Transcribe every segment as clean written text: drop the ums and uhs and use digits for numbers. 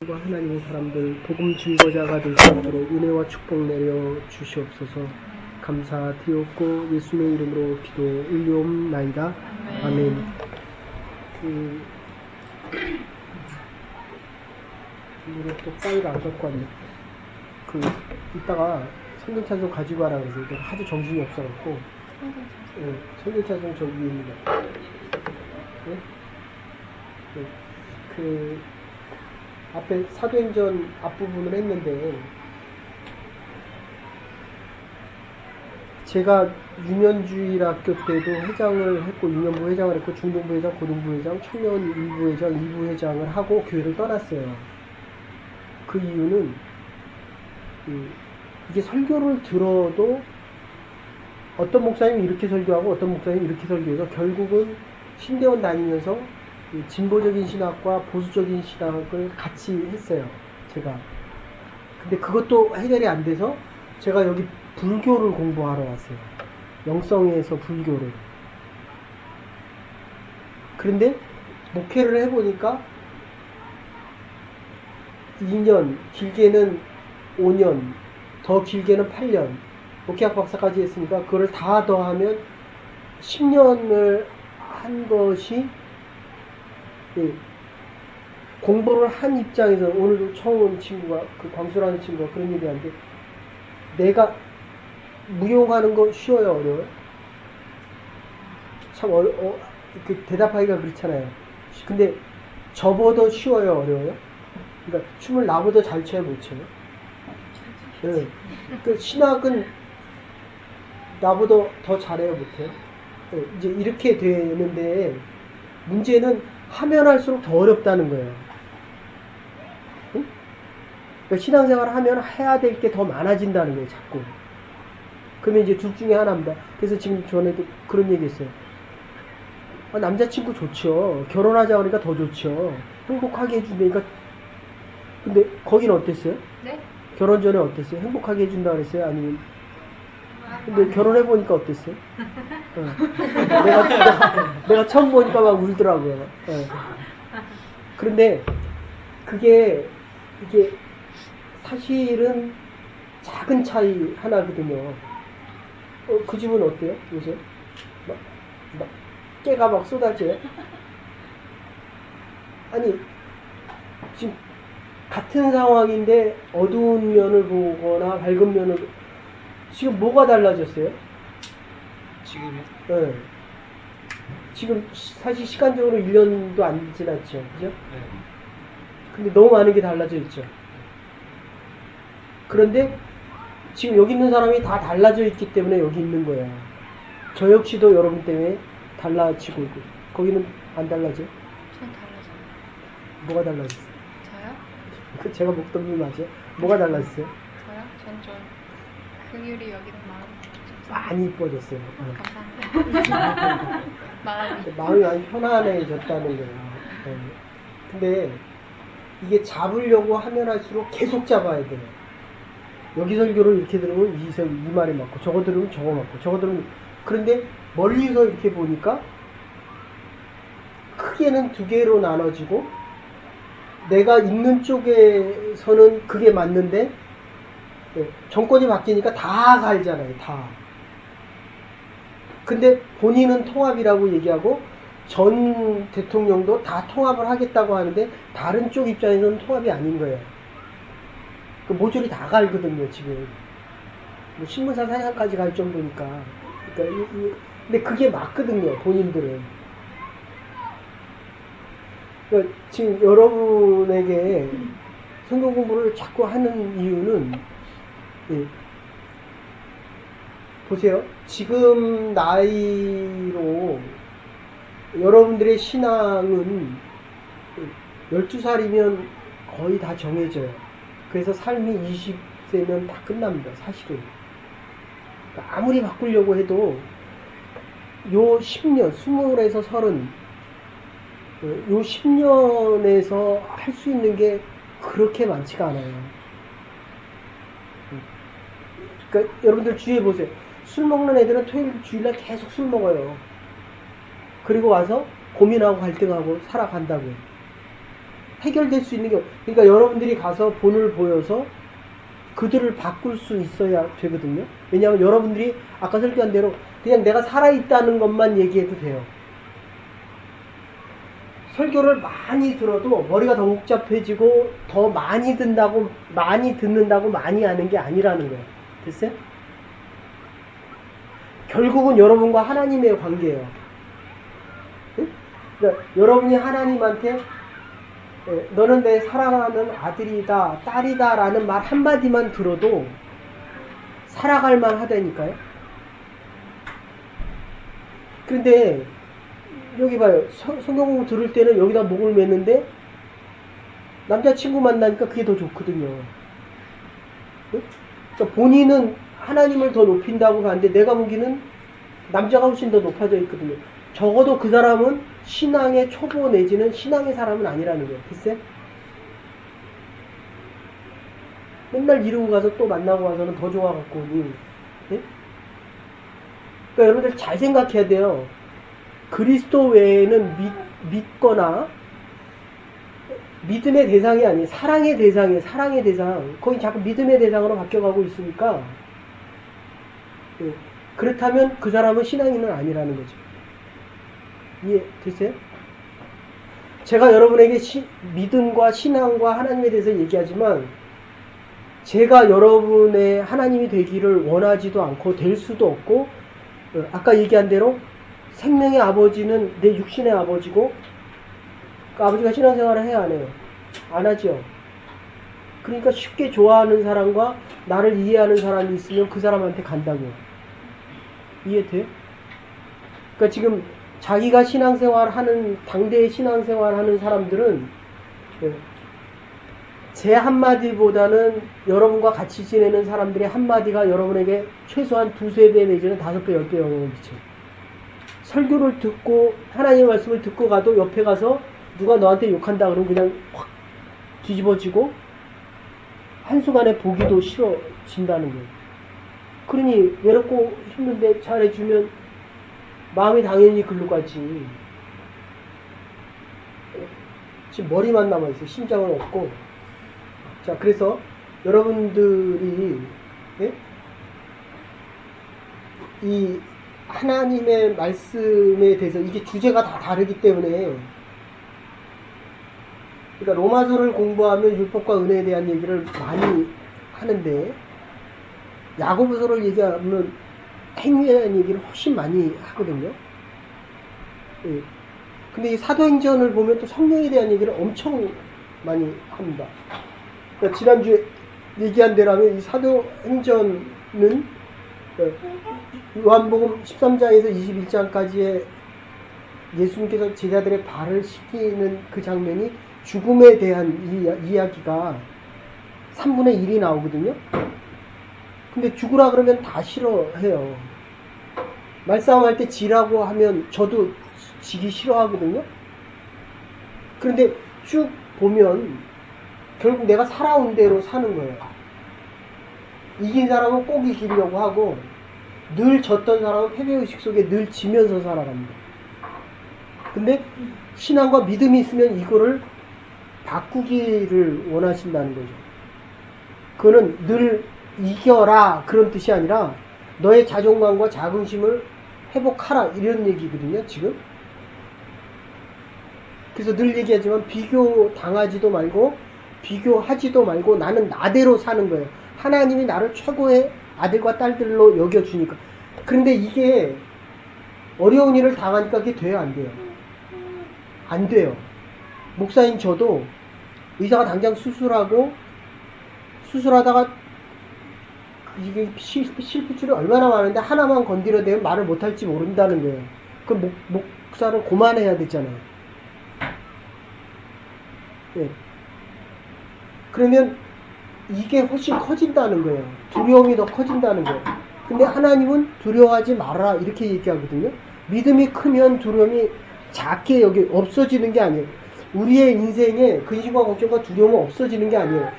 하나님의 사람들 복음 증거자가 될 수 있도록 은혜와 축복 내려 주시옵소서. 감사드리옵고 예수님의 이름으로 기도 올리옵나이다. 아멘. 오늘 또 파일을 안 갖고 왔네. 이따가 성경찬송 가지고 와라 그래서 내가 하도 정신이 없어갖고. 성경찬송 저기 위에 있는 거. 네? 앞에 사도행전 앞부분을 했는데 제가 유년주일학교 때도 회장을 했고 유년부 회장을 했고 중동부 회장, 고등부 회장, 청년 일부 회장, 이부 회장을 하고 교회를 떠났어요. 그 이유는 이게 설교를 들어도 어떤 목사님이 이렇게 설교하고 어떤 목사님이 이렇게 설교해서 결국은 신대원 다니면서 진보적인 신학과 보수적인 신학을 같이 했어요. 제가. 근데 그것도 해결이 안 돼서 제가 여기 불교를 공부하러 왔어요. 영성에서 불교를. 그런데 목회를 해보니까 2년, 길게는 5년, 더 길게는 8년, 목회학 박사까지 했으니까 그걸 다 더하면 10년을 한 것이 공부를 한 입장에서 오늘도 처음 온 친구가 광수라는 친구가 그런 얘기하는데 내가 무용하는 거 쉬워요, 어려워요? 참 대답하기가 그렇잖아요. 근데 저보다 쉬워요, 어려워요? 그러니까 춤을 나보다 잘 춰요, 못 춰요? 네. 그 신학은 나보다 더 잘해요, 못해요? 네. 이제 이렇게 되는데 문제는 하면 할수록 더 어렵다는 거예요. 응? 그러니까 신앙생활을 하면 해야 될 게 더 많아진다는 거예요, 자꾸. 그러면 이제 둘 중에 하나입니다. 그래서 지금 전에도 그런 얘기 했어요. 남자친구 좋죠. 결혼하자 그러니까 더 좋죠. 행복하게 해준다니까. 근데 거기는 어땠어요? 네? 결혼 전에 어땠어요? 행복하게 해준다 그랬어요? 아니면 근데 결혼해보니까 어땠어요? 내가 처음 보니까 막 울더라고요. 그런데 이게 사실은 작은 차이 하나거든요. 그 집은 어때요? 요새? 막 깨가 막 쏟아져요? 아니, 지금 같은 상황인데 어두운 면을 보거나 밝은 면을 지금 뭐가 달라졌어요? 지금요? 네. 지금 사실 시간적으로 1년도 안 지났죠. 그죠? 네. 근데 너무 많은 게 달라져 있죠. 그런데 지금 여기 있는 사람이 다 달라져 있기 때문에 여기 있는 거야. 저 역시도 여러분 때문에 달라지고 있고. 거기는 안 달라져요? 전 달라져요. 뭐가 달라졌어요? 저요? 제가 먹던 분 맞아요? 뭐가 달라졌어요? 저요? 전 좀 긍휼이 여기는 마음 좀 많이 이뻐졌어요. 감사합니다. 마음이 많이 편안해졌다는 거예요. 네. 근데 이게 잡으려고 하면 할수록 계속 잡아야 돼요. 여기 설교를 이렇게 들으면 이 말에 맞고 저거 들으면 저거 맞고 저거 들으면 그런데 멀리서 이렇게 보니까 크게는 두 개로 나눠지고 내가 있는 쪽에서는 그게 맞는데 정권이 바뀌니까 다 갈잖아요. 다. 근데 본인은 통합이라고 얘기하고 전 대통령도 다 통합을 하겠다고 하는데 다른 쪽 입장에서는 통합이 아닌 거예요. 그 모조리 다 갈거든요, 지금. 뭐 신문사 사장까지 갈 정도니까. 그러니까 근데 그게 맞거든요, 본인들은. 그러니까 지금 여러분에게 성경 공부를 자꾸 하는 이유는 보세요. 지금 나이로 여러분들의 신앙은 12살이면 거의 다 정해져요. 그래서 삶이 20세면 다 끝납니다. 사실은. 그러니까 아무리 바꾸려고 해도 요 10년, 20에서 30, 요 10년에서 할 수 있는 게 그렇게 많지가 않아요. 그러니까 여러분들 주의해 보세요. 술 먹는 애들은 토요일 주일날 계속 술 먹어요. 그리고 와서 고민하고 갈등하고 살아간다고요. 해결될 수 있는 게 그러니까 여러분들이 가서 본을 보여서 그들을 바꿀 수 있어야 되거든요. 왜냐하면 여러분들이 아까 설교한 대로 그냥 내가 살아있다는 것만 얘기해도 돼요. 설교를 많이 들어도 머리가 더 복잡해지고 더 많이 듣는다고 많이 하는 게 아니라는 거예요. 됐어요? 결국은 여러분과 하나님의 관계예요. 응? 그러니까 여러분이 하나님한테 너는 내 사랑하는 아들이다, 딸이다 라는 말 한마디만 들어도 살아갈 만 하다니까요. 그런데 여기 봐요. 성경 공부 들을 때는 여기다 목을 매는데 남자친구 만나니까 그게 더 좋거든요. 응? 그러니까 본인은 하나님을 더 높인다고 하는데 내가 보기에는 남자가 훨씬 더 높아져 있거든요. 적어도 그 사람은 신앙의 초보 내지는 신앙의 사람은 아니라는 거예요. 글쎄? 맨날 이러고 가서 또 만나고 와서는 더 좋아갖고 오니. 네? 그러니까 여러분들 잘 생각해야 돼요. 그리스도 외에는 믿거나 믿음의 대상이 아니에요. 사랑의 대상이에요. 사랑의 대상. 거기 자꾸 믿음의 대상으로 바뀌어가고 있으니까 네. 그렇다면 그 사람은 신앙인은 아니라는 거죠. 이해되세요? 제가 여러분에게 믿음과 신앙과 하나님에 대해서 얘기하지만 제가 여러분의 하나님이 되기를 원하지도 않고 될 수도 없고 아까 얘기한 대로 생명의 아버지는 내 육신의 아버지고 그 아버지가 신앙생활을 해야 안 해요? 안 하죠. 그러니까 쉽게 좋아하는 사람과 나를 이해하는 사람이 있으면 그 사람한테 간다고요. 이해돼요? 그러니까 지금 자기가 신앙생활하는 당대의 신앙생활하는 사람들은 제 한마디보다는 여러분과 같이 지내는 사람들의 한마디가 여러분에게 최소한 2-3배 내지는 5배, 10배 영향을 미쳐요. 설교를 듣고 하나님의 말씀을 듣고 가도 옆에 가서 누가 너한테 욕한다 그러면 그냥 확 뒤집어지고 한순간에 보기도 싫어진다는 거예요. 그러니 외롭고 힘든데 잘해주면 마음이 당연히 글로 가지. 지금 머리만 남아있어요. 심장은 없고. 자, 그래서 여러분들이 예? 이 하나님의 말씀에 대해서 이게 주제가 다 다르기 때문에 그러니까 로마서를 공부하면 율법과 은혜에 대한 얘기를 많이 하는데 야고보서를 얘기하면 행위에 대한 얘기를 훨씬 많이 하거든요. 예. 근데 이 사도행전을 보면 또 성령에 대한 얘기를 엄청 많이 합니다. 그러니까 지난주에 얘기한 대로라면 이 사도행전은 요한복음 13장에서 21장까지의 예수님께서 제자들의 발을 씻기는 그 장면이 죽음에 대한 이야기가 3분의 1이 나오거든요. 근데 죽으라 그러면 다 싫어해요. 말싸움할 때 지라고 하면 저도 지기 싫어하거든요. 그런데 쭉 보면 결국 내가 살아온 대로 사는 거예요. 이긴 사람은 꼭 이기려고 하고 늘 졌던 사람은 패배의식 속에 늘 지면서 살아갑니다. 근데 신앙과 믿음이 있으면 이거를 바꾸기를 원하신다는 거죠. 그거는 늘 이겨라 그런 뜻이 아니라 너의 자존감과 자긍심을 회복하라 이런 얘기거든요. 지금. 그래서 늘 얘기하지만 비교당하지도 말고 비교하지도 말고 나는 나대로 사는 거예요. 하나님이 나를 최고의 아들과 딸들로 여겨주니까. 그런데 이게 어려운 일을 당하니까 그게 돼요? 안 돼요? 안 돼요. 목사인 저도 의사가 당장 수술하다가 이게 실핏줄이 얼마나 많은데 하나만 건드려대면 말을 못할지 모른다는 거예요. 그럼 목사는 고만해야 되잖아요. 네. 그러면 이게 훨씬 커진다는 거예요. 두려움이 더 커진다는 거예요. 근데 하나님은 두려워하지 말아라 이렇게 얘기하거든요. 믿음이 크면 두려움이 작게 여기 없어지는 게 아니에요. 우리의 인생에 근심과 걱정과 두려움은 없어지는 게 아니에요.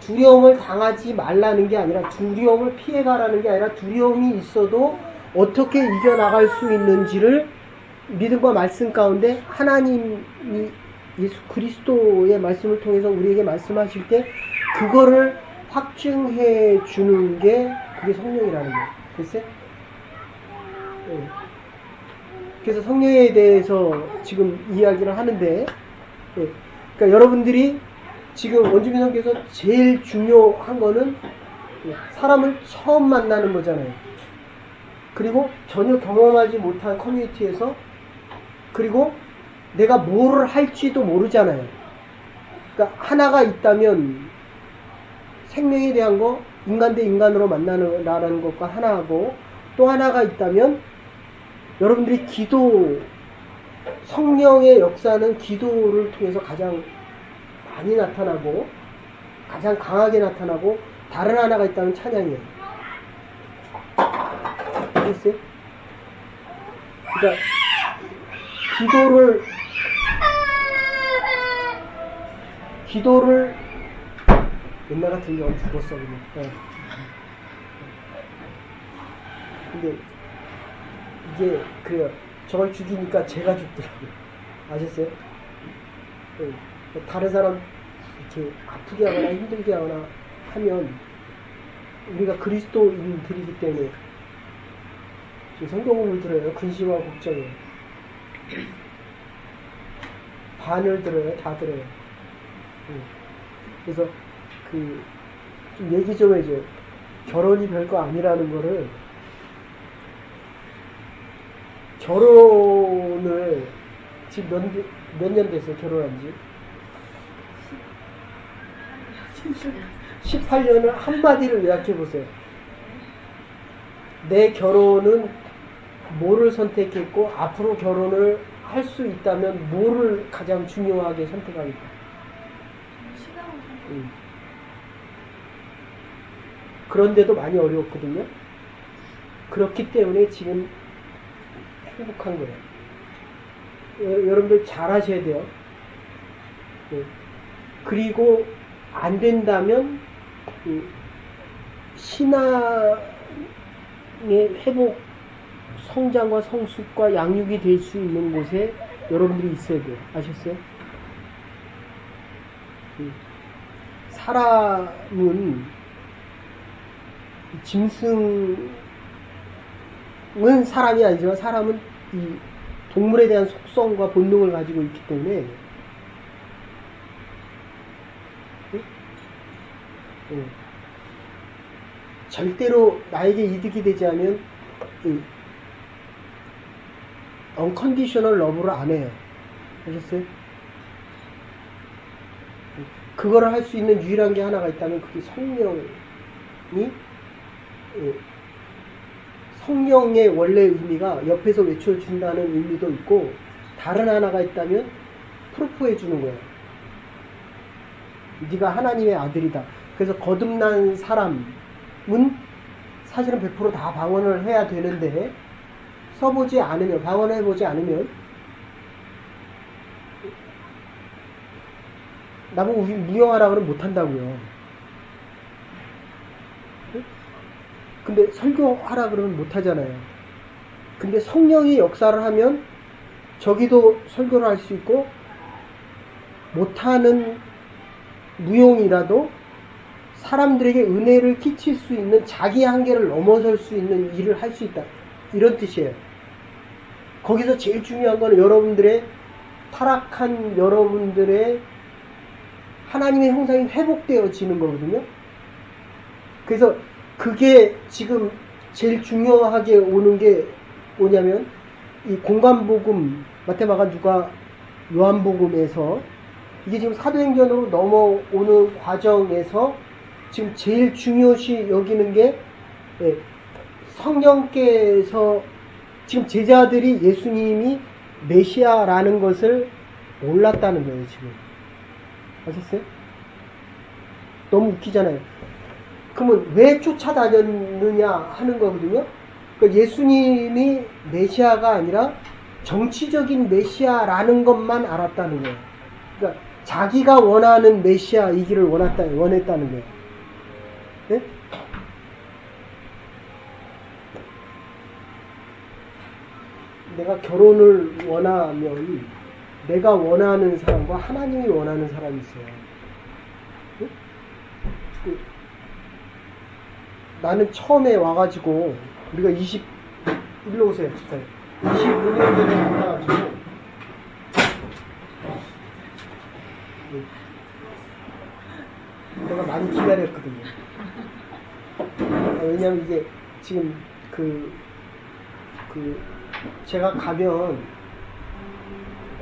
두려움을 당하지 말라는 게 아니라 두려움을 피해가라는 게 아니라 두려움이 있어도 어떻게 이겨나갈 수 있는지를 믿음과 말씀 가운데 하나님이 예수 그리스도의 말씀을 통해서 우리에게 말씀하실 때 그거를 확증해 주는 게 그게 성령이라는 거예요. 됐어요? 네. 그래서 성령에 대해서 지금 이야기를 하는데, 네. 그러니까 여러분들이 지금 원주민 선교에서 제일 중요한 거는 사람을 처음 만나는 거잖아요. 그리고 전혀 경험하지 못한 커뮤니티에서, 그리고 내가 뭐를 할지도 모르잖아요. 그러니까 하나가 있다면 생명에 대한 거, 인간 대 인간으로 만나는 것과 하나하고, 또 하나가 있다면 여러분들이 기도, 성령의 역사는 기도를 통해서 가장 많이 나타나고 가장 강하게 나타나고, 다른 하나가 있다면 찬양이에요. 알겠어요? 그러니까 기도를 옛날 같은 경우는 죽었어 그냥. 네. 근데 이게 그래요. 저걸 죽이니까 제가 죽더라고요. 아셨어요? 네. 다른 사람 이렇게 아프게 하거나 힘들게 하거나 하면 우리가 그리스도인들이기 때문에 지금 성경을 들어요. 근심과 걱정에 반을 들어요. 다 들어요. 그래서 좀 얘기 좀 해줘요. 결혼이 별거 아니라는 거를. 결혼을 지금 몇 년 됐어요? 결혼한 지 18년을 한마디로 요약해 보세요. 내 결혼은 뭐를 선택했고 앞으로 결혼을 할 수 있다면 뭐를 가장 중요하게 선택하겠다. 그런데도 많이 어려웠거든요. 그렇기 때문에 지금 행복한 거예요. 여러분들 잘 하셔야 돼요. 그리고 안 된다면 신앙의 회복, 성장과 성숙과 양육이 될 수 있는 곳에 여러분들이 있어야 돼요. 아셨어요? 사람은 짐승은 사람이 아니지만 사람은 이 동물에 대한 속성과 본능을 가지고 있기 때문에 절대로 나에게 이득이 되지 않으면 unconditional love를 안 해요. 아셨어요? 그거를 할 수 있는 유일한 게 하나가 있다면 그게 성령의 원래 의미가 옆에서 외쳐준다는 의미도 있고, 다른 하나가 있다면 프로포해 주는 거예요. 네가 하나님의 아들이다. 그래서 거듭난 사람은 사실은 100% 다 방언을 해야 되는데, 써보지 않으면, 방언해보지 않으면 나보고 무용하라 그러면 못한다고요. 근데 설교하라 그러면 못하잖아요. 근데 성령이 역사를 하면 저기도 설교를 할 수 있고, 못하는 무용이라도 사람들에게 은혜를 끼칠 수 있는, 자기 한계를 넘어설 수 있는 일을 할 수 있다. 이런 뜻이에요. 거기서 제일 중요한 건 여러분들의 타락한 여러분들의 하나님의 형상이 회복되어지는 거거든요. 그래서 그게 지금 제일 중요하게 오는 게 뭐냐면, 이 공간복음, 마태마가 누가 요한복음에서 이게 지금 사도행전으로 넘어오는 과정에서 지금 제일 중요시 여기는 게, 성령께서 지금 제자들이 예수님이 메시아라는 것을 몰랐다는 거예요, 지금. 아셨어요? 너무 웃기잖아요. 그러면 왜 쫓아다녔느냐 하는 거거든요. 그러니까 예수님이 메시아가 아니라 정치적인 메시아라는 것만 알았다는 거예요. 그러니까 자기가 원하는 메시아이기를 원했다는 거예요. 네? 내가 결혼을 원하면 내가 원하는 사람과 하나님이 원하는 사람이 있어요. 응? 나는 처음에 와가지고 우리가 일로 오세요. 25년 전에 만나가지고 내가 많이 기다렸거든요. 왜냐면 이게 지금 제가 가면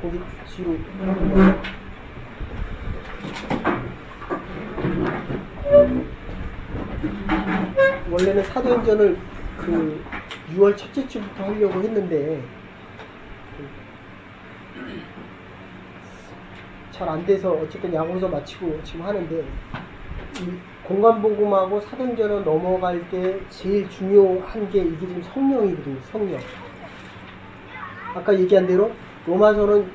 거기 뒤로 원래는 사도행전을 6월 첫째 주부터 하려고 했는데 잘 안 돼서 어쨌든 야고보서 마치고 지금 하는데 이 공간복음하고 사도행전을 넘어갈 때 제일 중요한 게 이게 지금 성령이거든요. 성령. 아까 얘기한 대로 로마서는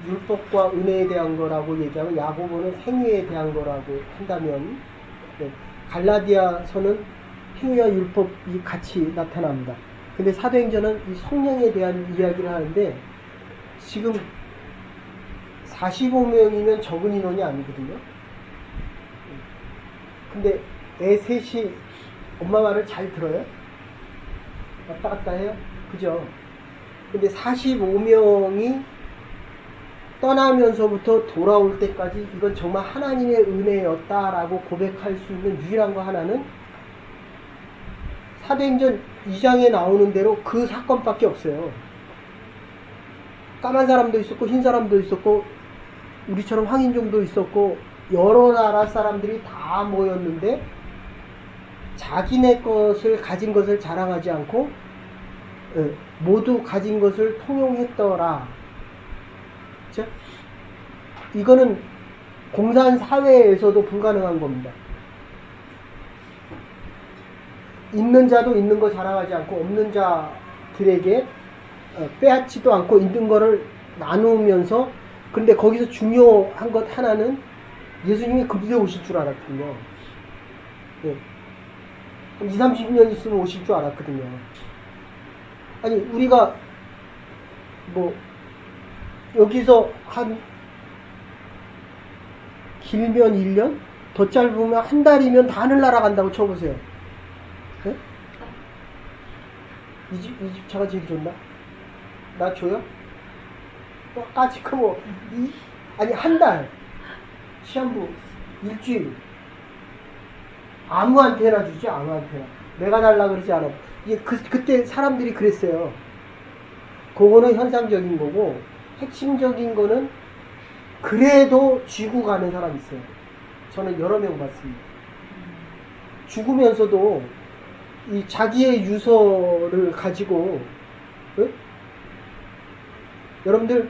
율법과 은혜에 대한 거라고 얘기하고 야고보는 행위에 대한 거라고 한다면 갈라디아서는 행위와 율법이 같이 나타납니다. 근데 사도행전은 이 성령에 대한 이야기를 하는데 지금 45명이면 적은 인원이 아니거든요. 근데 애 셋이 엄마 말을 잘 들어요? 왔다 갔다 해요? 그죠? 근데 45명이 떠나면서부터 돌아올 때까지 이건 정말 하나님의 은혜였다라고 고백할 수 있는 유일한 거 하나는 사도행전 2장에 나오는 대로 그 사건밖에 없어요. 까만 사람도 있었고 흰 사람도 있었고 우리처럼 황인종도 있었고 여러 나라 사람들이 다 모였는데 자기네 것을 가진 것을 자랑하지 않고 모두 가진 것을 통용했더라. 그렇죠? 이거는 공산사회에서도 불가능한 겁니다. 있는 자도 있는 거 자랑하지 않고 없는 자들에게 빼앗지도 않고 있는 거를 나누면서 근데 거기서 중요한 것 하나는 예수님이 금세 오실 줄 알았거든요. 네. 20, 30년 있으면 오실 줄 알았거든요. 아니 우리가 뭐 여기서 한 길면 1년 더 짧으면 한 달이면 다 하늘나라 간다고 쳐보세요. 네? 이 집 차가 제일 좋나? 나 줘요? 까짓 거 아니 한 달 시한부 일주일 아무한테나 주지 아무한테나 내가 달라 그러지 않아. 이게 그때 사람들이 그랬어요. 그거는 현상적인 거고 핵심적인 거는 그래도 쥐고 가는 사람이 있어요. 저는 여러 명 봤습니다. 죽으면서도 이 자기의 유서를 가지고 여러분들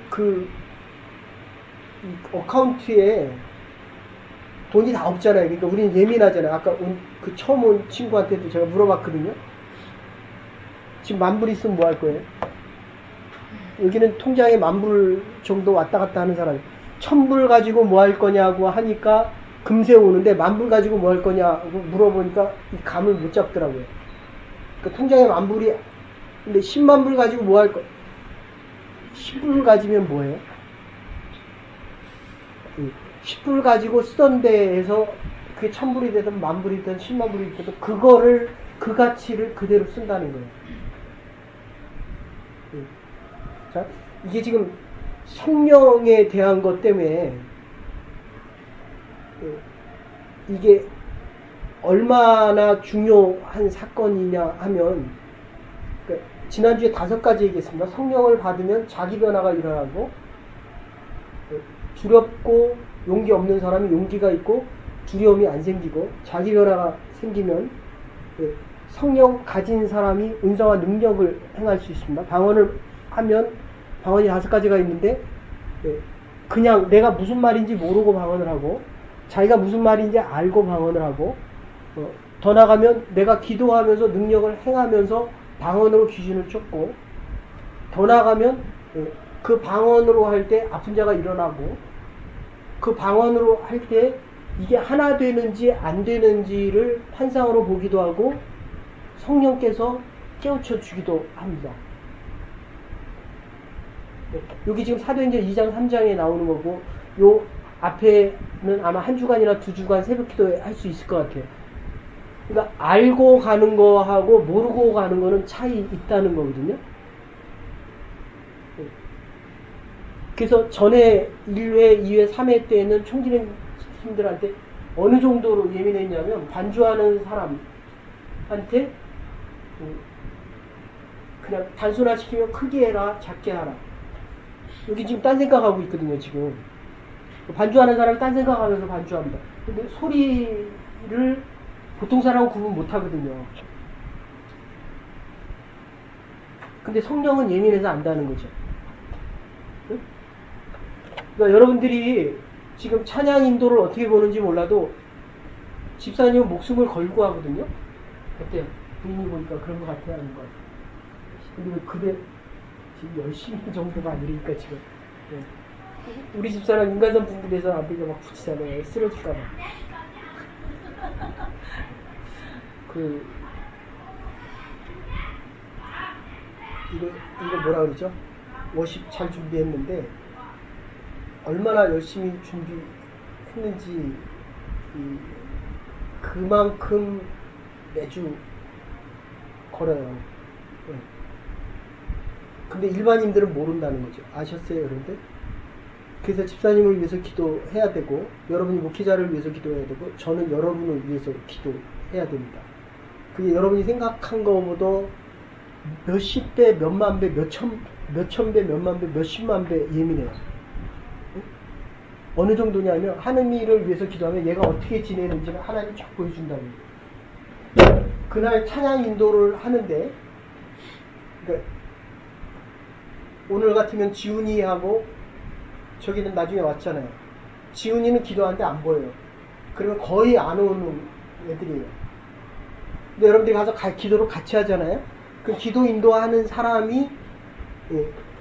이 어카운트에 돈이 다 없잖아요. 그러니까 우리는 예민하잖아요. 아까 처음 온 친구한테도 제가 물어봤거든요. 지금 10,000불 있으면 뭐 할 거예요? 여기는 통장에 10,000불 정도 왔다 갔다 하는 사람이 1,000불 가지고 뭐 할 거냐고 하니까 금세 오는데 10,000불 가지고 뭐 할 거냐고 물어보니까 이 감을 못 잡더라고요. 그러니까 통장에 10,000불이 근데 10만 불 가지고 뭐 할 거? 10불 가지면 뭐예요? 10불 가지고 쓰던 데에서 그게 1,000불이 되든 10,000불이 되든 10만 불이 되든 그거를 그 가치를 그대로 쓴다는 거예요. 자, 이게 지금 성령에 대한 것 때문에 이게 얼마나 중요한 사건이냐 하면 그러니까 지난주에 5가지 얘기했습니다. 성령을 받으면 자기 변화가 일어나고 두렵고 용기 없는 사람이 용기가 있고 두려움이 안 생기고 자기 변화가 생기면 성령 가진 사람이 은사와 능력을 행할 수 있습니다. 방언을 하면 방언이 5가지가 있는데 그냥 내가 무슨 말인지 모르고 방언을 하고 자기가 무슨 말인지 알고 방언을 하고 더 나가면 내가 기도하면서 능력을 행하면서 방언으로 귀신을 쫓고 더 나가면 그 방언으로 할 때 아픈 자가 일어나고 그 방언으로 할 때 이게 하나 되는지 안 되는지를 환상으로 보기도 하고 성령께서 깨우쳐 주기도 합니다. 여기 지금 사도행전 2장 3장에 나오는 거고 요 앞에는 아마 한 주간이나 두 주간 새벽 기도 할 수 있을 것 같아요. 그러니까 알고 가는 거하고 모르고 가는 거는 차이 있다는 거거든요. 그래서 전에 1회, 2회, 3회 때는 총진행님들한테 어느 정도로 예민했냐면 반주하는 사람한테 그냥 단순화시키면 크게 해라, 작게 하라. 여기 지금 딴 생각하고 있거든요, 지금. 반주하는 사람이 딴 생각하면서 반주합니다. 근데 소리를 보통 사람은 구분 못 하거든요. 근데 성령은 예민해서 안다는 거죠. 응? 그러니까 여러분들이 지금 찬양 인도를 어떻게 보는지 몰라도 집사님은 목숨을 걸고 하거든요. 어때요? 부인이 보니까 그런 것 같아야 하는 것 같아요. 근데 왜 그대 지금 열심히 정도가 아니니까 지금. 네. 우리 집사람 인간선 분들에서 앞에가 막 붙이잖아요. 쓰러질까봐. 이거 뭐라 그러죠? 워십 잘 준비했는데 얼마나 열심히 준비했는지 그만큼 매주 걸어요. 네. 근데 일반인들은 모른다는 거죠. 아셨어요, 여러분들? 그래서 집사님을 위해서 기도해야 되고 여러분이 목회자를 위해서 기도해야 되고 저는 여러분을 위해서 기도해야 됩니다. 그게 여러분이 생각한 것보다 몇십 배, 몇만 배, 몇천 배, 몇만 배, 몇십만 배 예민해요. 응? 어느 정도냐면 하느님을 위해서 기도하면 얘가 어떻게 지내는지를 하나님이 쫙 보여준다는 거예요. 그날 찬양 인도를 하는데 그러니까 오늘 같으면 지훈이하고 저기는 나중에 왔잖아요. 지훈이는 기도하는데 안 보여요. 그러면 거의 안 오는 애들이에요. 근데 여러분들이 가서 기도를 같이 하잖아요. 그 기도 인도하는 사람이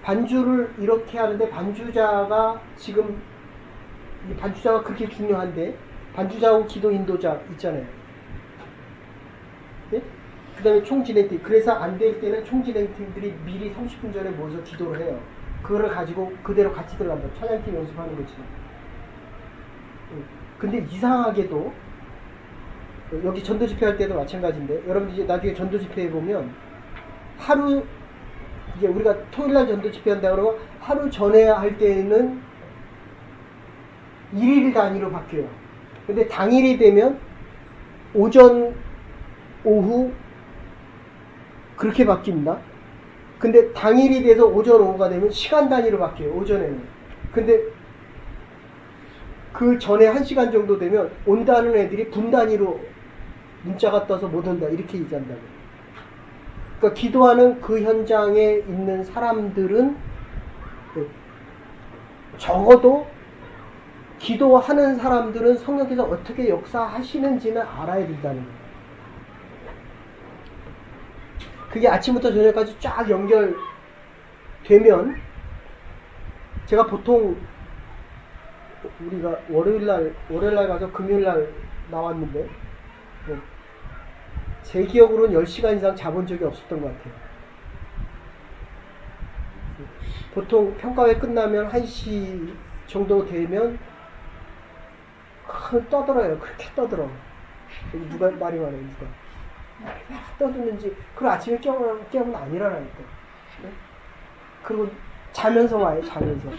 반주를 이렇게 하는데 반주자가 지금 반주자가 그렇게 중요한데 반주자하고 기도 인도자 있잖아요. 예? 그 다음에 총진행팀. 그래서 안 될 때는 총진행팀들이 미리 30분 전에 모여서 기도를 해요. 그거를 가지고 그대로 같이 들어간다. 찬양팀 연습하는 거지. 근데 이상하게도 여기 전도 집회 할 때도 마찬가지인데 여러분들 이제 나중에 전도 집회 해보면 하루 이제 우리가 토요일날 전도 집회 한다 그러고 하루 전에 할 때는 일일 단위로 바뀌어요. 근데 당일이 되면 오전, 오후 그렇게 바뀝니다. 근데 당일이 돼서 오전, 오후가 되면 시간 단위로 바뀌어요. 오전에는. 근데 그 전에 1시간 정도 되면 온다는 애들이 분 단위로 문자가 떠서 못 온다. 이렇게 얘기한다고. 그러니까 기도하는 그 현장에 있는 사람들은 적어도 기도하는 사람들은 성령께서 어떻게 역사하시는지는 알아야 된다는 거예요. 그게 아침부터 저녁까지 쫙 연결되면 제가 보통 우리가 월요일날 가서 금요일날 나왔는데 제 기억으로는 10시간 이상 자본 적이 없었던 것 같아요. 보통 평가회 끝나면 1시 정도 되면 떠들어요. 그렇게 떠들어. 누가 말이 많아요. 누가 떠드는지. 그리고 아침에 깨우면 안 일어나니까. 네? 그리고 자면서 와요. 자면서.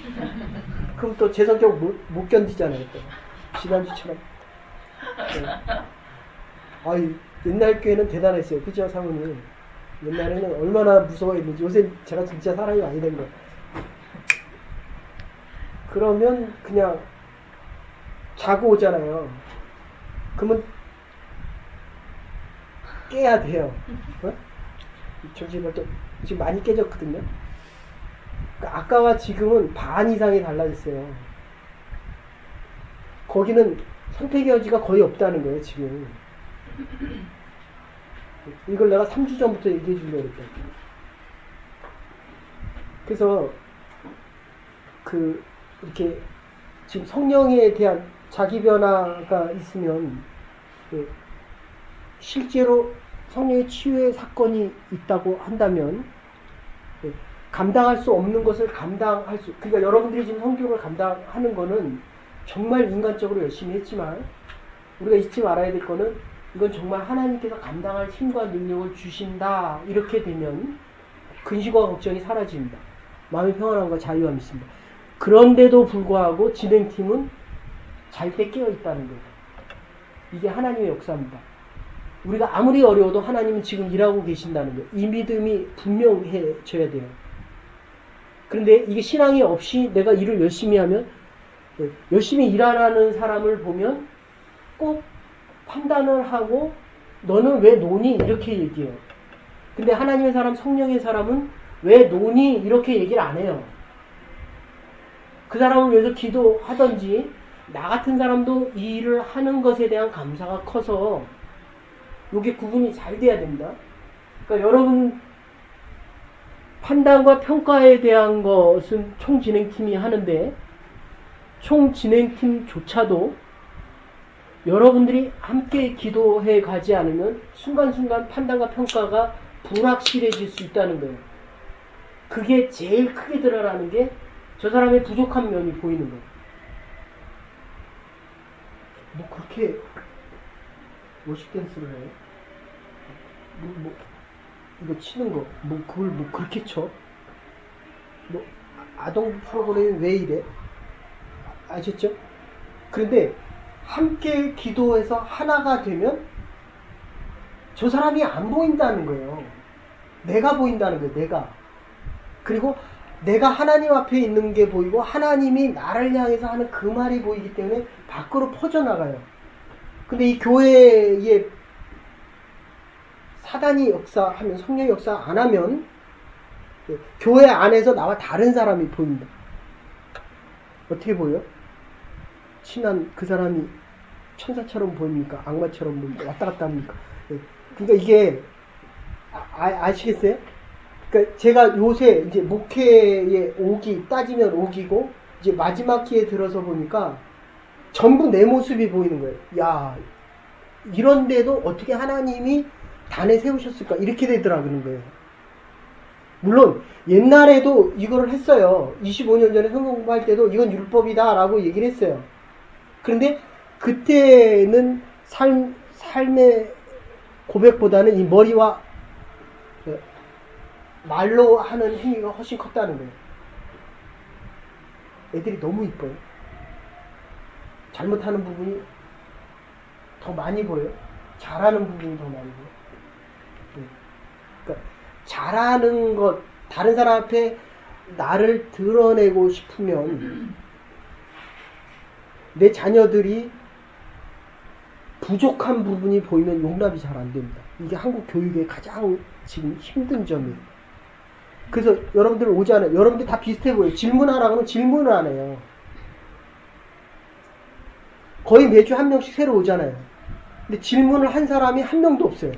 그럼 또 제 성격 못 견디잖아요. 또. 지난주처럼. 네. 아유, 옛날 교회는 대단했어요. 그죠, 사모님? 옛날에는 얼마나 무서워했는지. 요새 제가 진짜 사람이 많이 된 거예요. 그러면 그냥 자고 오잖아요. 그러면 깨야 돼요. 어? 정신벌떡 지금 많이 깨졌거든요. 그러니까 아까와 지금은 반 이상이 달라졌어요. 거기는 선택의 여지가 거의 없다는 거예요, 지금. 이걸 내가 3주 전부터 얘기해 주려고 했다. 그래서 이렇게 지금 성령에 대한 자기 변화가 있으면 실제로 성령의 치유의 사건이 있다고 한다면 감당할 수 없는 것을 감당할 수, 그러니까 여러분들이 지금 성경을 감당하는 거는 정말 인간적으로 열심히 했지만 우리가 잊지 말아야 될 거는 이건 정말 하나님께서 감당할 힘과 능력을 주신다. 이렇게 되면 근심과 걱정이 사라집니다. 마음의 평안함과 자유함이 있습니다. 그런데도 불구하고 진행팀은 잘 때 깨어 있다는 거예요. 이게 하나님의 역사입니다. 우리가 아무리 어려워도 하나님은 지금 일하고 계신다는 거예요. 이 믿음이 분명해져야 돼요. 그런데 이게 신앙이 없이 내가 일을 열심히 하면, 열심히 일하는 사람을 보면 꼭 판단을 하고 너는 왜 노니? 이렇게 얘기해요. 근데 하나님의 사람, 성령의 사람은 왜 노니? 이렇게 얘기를 안 해요. 그 사람을 위해서 기도하든지 나 같은 사람도 이 일을 하는 것에 대한 감사가 커서 이게 구분이 잘 돼야 됩니다. 그러니까 여러분 판단과 평가에 대한 것은 총진행팀이 하는데 총진행팀조차도 여러분들이 함께 기도해 가지 않으면 순간순간 판단과 평가가 불확실해질 수 있다는 거예요. 그게 제일 크게 드러나는 게 저 사람의 부족한 면이 보이는 거예요. 뭐 그렇게 워십 댄스를 해요? 이거 치는 거, 그걸 그렇게 쳐? 아동 프로그램이 왜 이래? 아셨죠? 그런데 함께 기도해서 하나가 되면 저 사람이 안 보인다는 거예요. 내가 보인다는 거예요, 내가. 그리고 내가 하나님 앞에 있는 게 보이고 하나님이 나를 향해서 하는 그 말이 보이기 때문에 밖으로 퍼져나가요. 근데 이 교회에 사단이 역사하면, 성령이 역사 안 하면 교회 안에서 나와 다른 사람이 보인다. 어떻게 보여? 친한 그 사람이 천사처럼 보입니까? 악마처럼 보입니까? 왔다 갔다 합니까? 그러니까 이게 아시겠어요? 그러니까 제가 요새 이제 목회에 따지면 오기고 이제 마지막 기회에 들어서 보니까 전부 내 모습이 보이는 거예요. 야, 이런데도 어떻게 하나님이 단에 세우셨을까? 이렇게 되더라고는 거예요. 물론 옛날에도 이거를 했어요. 25년 전에 성경 공부할 때도 이건 율법이다 라고 얘기를 했어요. 그런데 그때는 삶의 고백보다는 이 머리와 말로 하는 행위가 훨씬 컸다는 거예요. 애들이 너무 이뻐요. 잘못하는 부분이 더 많이 보여요. 잘하는 부분이 더 많이 보여요. 그러니까 잘하는 것, 다른 사람 앞에 나를 드러내고 싶으면 내 자녀들이 부족한 부분이 보이면 용납이 잘 안 됩니다. 이게 한국 교육의 가장 지금 힘든 점이에요. 그래서 여러분들 오잖아요. 여러분들 다 비슷해 보여요. 질문하라고 하면 질문을 안 해요. 거의 매주 한 명씩 새로 오잖아요. 근데 질문을 한 사람이 한 명도 없어요.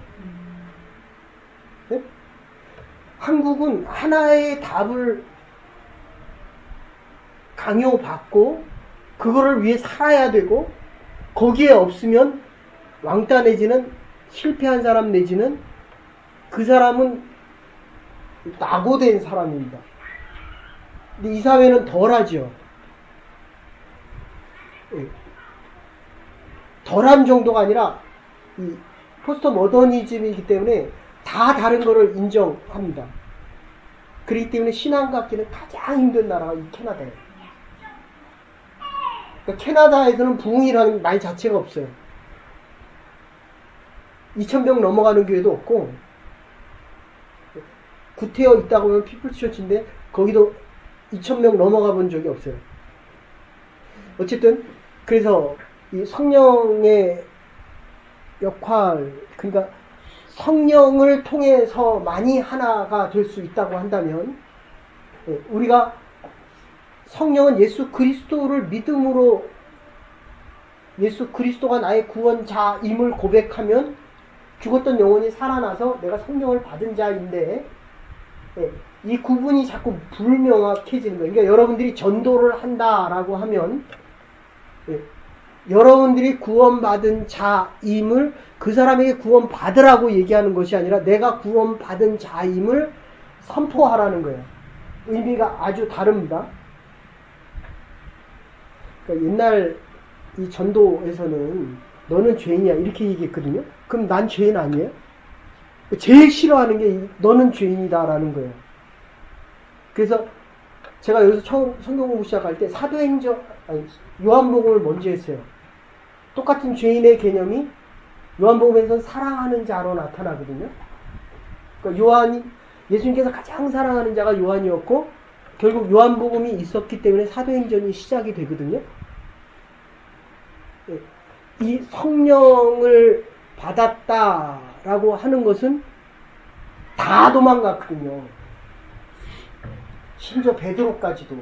네? 한국은 하나의 답을 강요받고 그거를 위해 살아야 되고 거기에 없으면 왕따 내지는 실패한 사람 내지는 그 사람은 낙오된 사람입니다. 근데 이 사회는 덜하죠. 덜한 정도가 아니라 이 포스트 모더니즘이기 때문에 다 다른 거를 인정합니다. 그렇기 때문에 신앙 갖기는 가장 힘든 나라가 이 캐나다예요. 그러니까 캐나다에서는 부흥이라는 말 자체가 없어요. 2,000명 넘어가는 교회도 없고 구태여 있다고 하면 피플스처치인데 거기도 2,000명 넘어가 본 적이 없어요. 어쨌든 그래서 이 성령의 역할, 그러니까 성령을 통해서 많이 하나가 될 수 있다고 한다면 우리가 성령은 예수 그리스도를 믿음으로 예수 그리스도가 나의 구원자임을 고백하면 죽었던 영혼이 살아나서 내가 성령을 받은 자인데 이 구분이 자꾸 불명확해지는 거예요. 그러니까 여러분들이 전도를 한다라고 하면 여러분들이 구원받은 자임을 그 사람에게 구원받으라고 얘기하는 것이 아니라 내가 구원받은 자임을 선포하라는 거예요. 의미가 아주 다릅니다. 그러니까 옛날 이 전도에서는 너는 죄인이야 이렇게 얘기했거든요. 그럼 난 죄인 아니에요? 제일 싫어하는 게 너는 죄인이다라는 거예요. 그래서 제가 여기서 처음 성경 공부 시작할 때 요한복음을 먼저 했어요. 똑같은 죄인의 개념이 요한복음에서는 사랑하는 자로 나타나거든요. 그러니까 예수님께서 가장 사랑하는 자가 요한이었고 결국 요한복음이 있었기 때문에 사도행전이 시작이 되거든요. 이 성령을 받았다라고 하는 것은 다 도망갔거든요. 심지어 베드로까지도.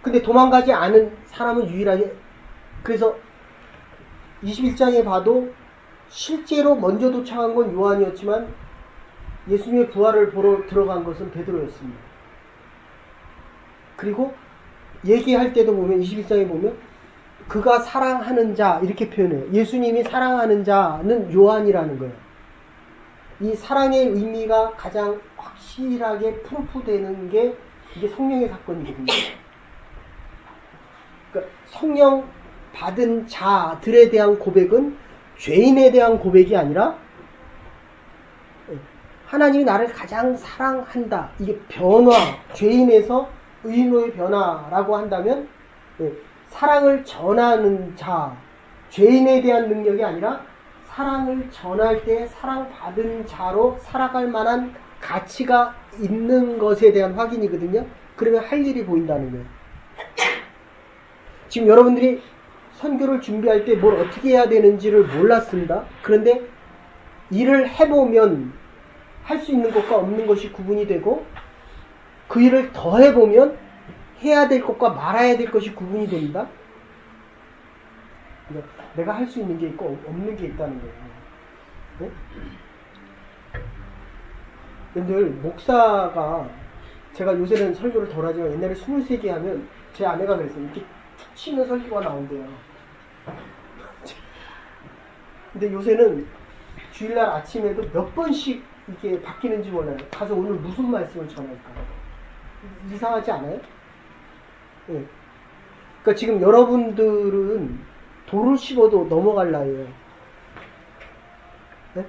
근데 도망가지 않은 사람은 유일하게, 그래서 21장에 봐도 실제로 먼저 도착한 건 요한이었지만 예수님의 부활을 보러 들어간 것은 베드로였습니다. 그리고 얘기할 때도 보면 21장에 보면 그가 사랑하는 자 이렇게 표현해요. 예수님이 사랑하는 자는 요한이라는 거예요. 이 사랑의 의미가 가장 확실하게 프루프되는 게 이게 성령의 사건이거든요. 그러니까 성령 받은 자들에 대한 고백은 죄인에 대한 고백이 아니라 하나님이 나를 가장 사랑한다. 이게 변화, 죄인에서 의인으로의 변화라고 한다면 사랑을 전하는 자, 죄인에 대한 능력이 아니라 사랑을 전할 때 사랑받은 자로 살아갈 만한 가치가 있는 것에 대한 확인이거든요. 그러면 할 일이 보인다는 거예요. 지금 여러분들이 선교를 준비할 때 뭘 어떻게 해야 되는지를 몰랐습니다. 그런데 일을 해보면 할 수 있는 것과 없는 것이 구분이 되고 그 일을 더 해보면 해야 될 것과 말아야 될 것이 구분이 됩니다. 그러니까 내가 할 수 있는 게 있고 없는 게 있다는 거예요. 네? 늘 목사가 제가 요새는 설교를 덜 하지만 옛날에 23개 하면 제 아내가 그랬어요. 이렇게 툭 치는 설교가 나온대요. 근데 요새는 주일날 아침에도 몇 번씩 이게 바뀌는지 몰라요. 가서 오늘 무슨 말씀을 전할까? 이상하지 않아요? 네. 그러니까 지금 여러분들은 돌을 씹어도 넘어갈 나이에요. 네?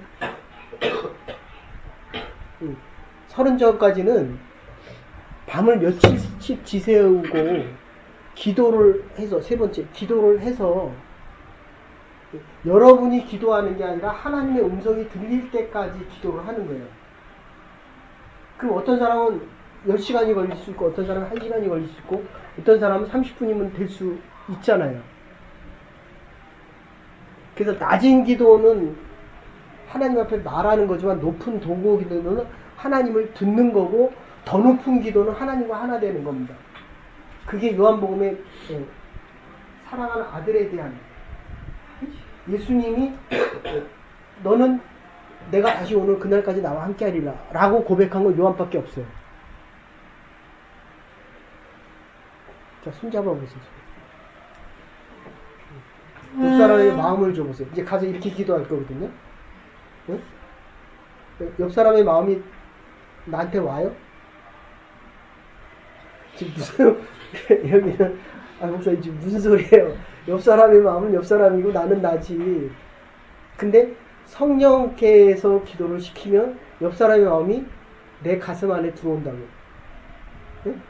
30전까지는 밤을 며칠씩 지새우고 기도를 해서, 세 번째, 기도를 해서 여러분이 기도하는 게 아니라 하나님의 음성이 들릴 때까지 기도를 하는 거예요. 그럼 어떤 사람은 10시간이 걸릴 수 있고 어떤 사람은 1시간이 걸릴 수 있고 어떤 사람은 30분이면 될 수 있잖아요. 그래서 낮은 기도는 하나님 앞에 말하는 거지만 높은 도구 기도는 하나님을 듣는 거고 더 높은 기도는 하나님과 하나 되는 겁니다. 그게 요한복음의 사랑하는 아들에 대한 예수님이 너는 내가 다시 오늘 그날까지 나와 함께 하리라 라고 고백한 건 요한밖에 없어요. 자, 손잡아 보세요. 옆 사람에게 마음을 줘보세요. 이제 가서 이렇게 기도할 거거든요. 응? 옆 사람의 마음이 나한테 와요? 지금 무슨 여기는 목사님 지금 무슨 소리예요? 옆 사람의 마음은 옆 사람이고 나는 나지. 근데 성령께서 기도를 시키면 옆 사람의 마음이 내 가슴 안에 들어온다고. 응?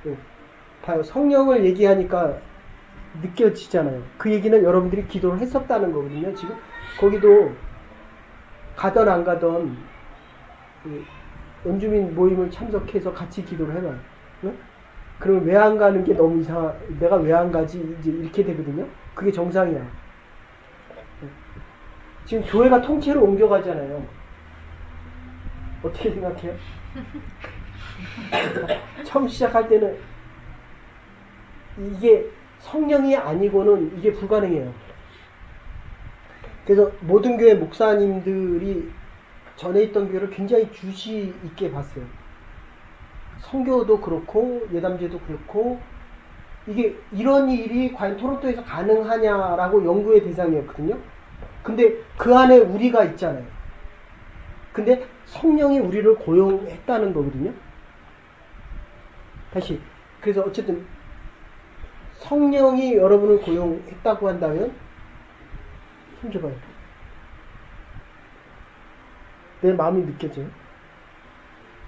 응. 봐요. 성령을 얘기하니까 느껴지잖아요. 그 얘기는 여러분들이 기도를 했었다는 거거든요. 지금 거기도 가던 안 가던 원주민 모임을 참석해서 같이 기도를 해봐요. 응? 그러면 왜 안 가는 게 너무 내가 왜 안 가지? 이제 이렇게 되거든요. 그게 정상이야. 응? 지금 교회가 통째로 옮겨가잖아요. 어떻게 생각해요? 처음 시작할 때는 이게 성령이 아니고는 이게 불가능해요. 그래서 모든 교회 목사님들이 전에 있던 교회를 굉장히 주시 있게 봤어요. 선교도 그렇고 예담제도 그렇고 이게 이런 일이 과연 토론토에서 가능하냐라고 연구의 대상이었거든요. 근데 그 안에 우리가 있잖아요. 근데 성령이 우리를 고용했다는 거거든요. 다시 그래서 어쨌든 성령이 여러분을 고용했다고 한다면 손 줘봐요. 내 마음이 느껴져요?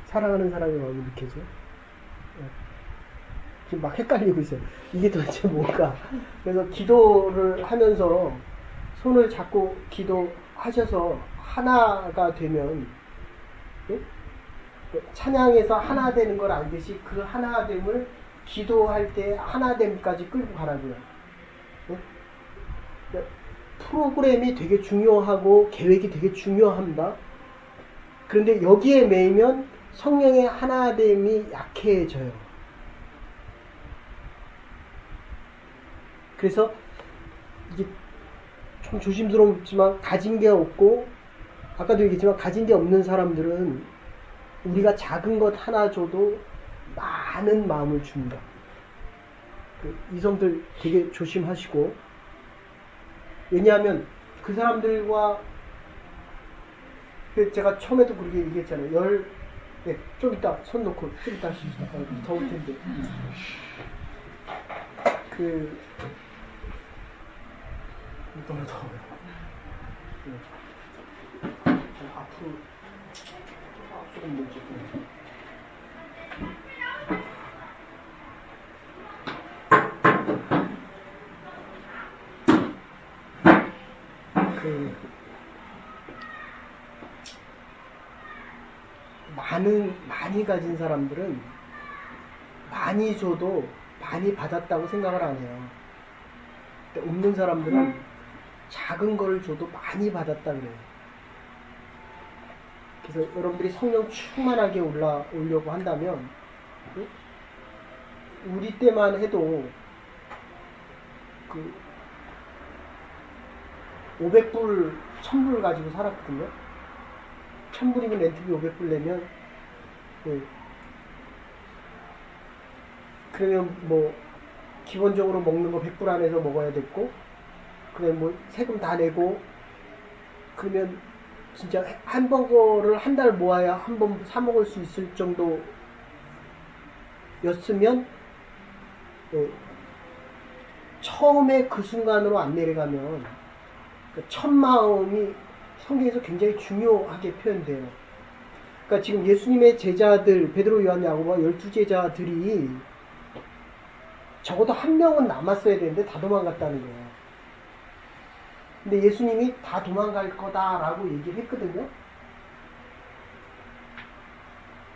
사랑하는 사람의 마음이 느껴져요? 지금 막 헷갈리고 있어요. 이게 도대체 뭘까? 그래서 기도를 하면서 손을 잡고 기도하셔서 하나가 되면, 예? 찬양에서 하나 되는 걸 알듯이 그 하나됨을 기도할 때 하나됨까지 끌고 가라고요. 예? 프로그램이 되게 중요하고 계획이 되게 중요합니다. 그런데 여기에 매이면 성령의 하나됨이 약해져요. 그래서 이게 좀 조심스럽지만 가진 게 없고, 아까도 얘기했지만 가진 게 없는 사람들은 우리가 작은 것 하나 줘도 많은 마음을 줍니다. 이성들 되게 조심하시고, 왜냐하면 그 사람들과 제가 처음에도 그렇게 얘기했잖아요. 네, 좀 이따 손 놓고 좀 이따 하시죠. 더울 텐데. 너무 더워요. 네. 앞으로 조금 먼저. 많이 가진 사람들은 많이 줘도 많이 받았다고 생각을 안 해요. 근데 없는 사람들은 작은 걸 줘도 많이 받았다 그래요. 그래서 여러분들이 성령 충만하게 올라오려고 한다면, 우리 때만 해도 500불, 1000불 가지고 살았거든요. 1000불이면 렌트비 500불 내면, 그러면 뭐 기본적으로 먹는 거 100불 안에서 먹어야 됐고, 그다음 뭐 세금 다 내고, 그러면 진짜 햄버거를 한 달 모아야 한 번 사 먹을 수 있을 정도였으면, 처음에 그 순간으로 안 내려가면 첫 마음이 성경에서 굉장히 중요하게 표현돼요. 그러니까 지금 예수님의 제자들, 베드로, 요한, 야고보와 12제자들이 적어도 한 명은 남았어야 되는데 다 도망갔다는 거예요. 근데 예수님이 다 도망갈 거다라고 얘기를 했거든요.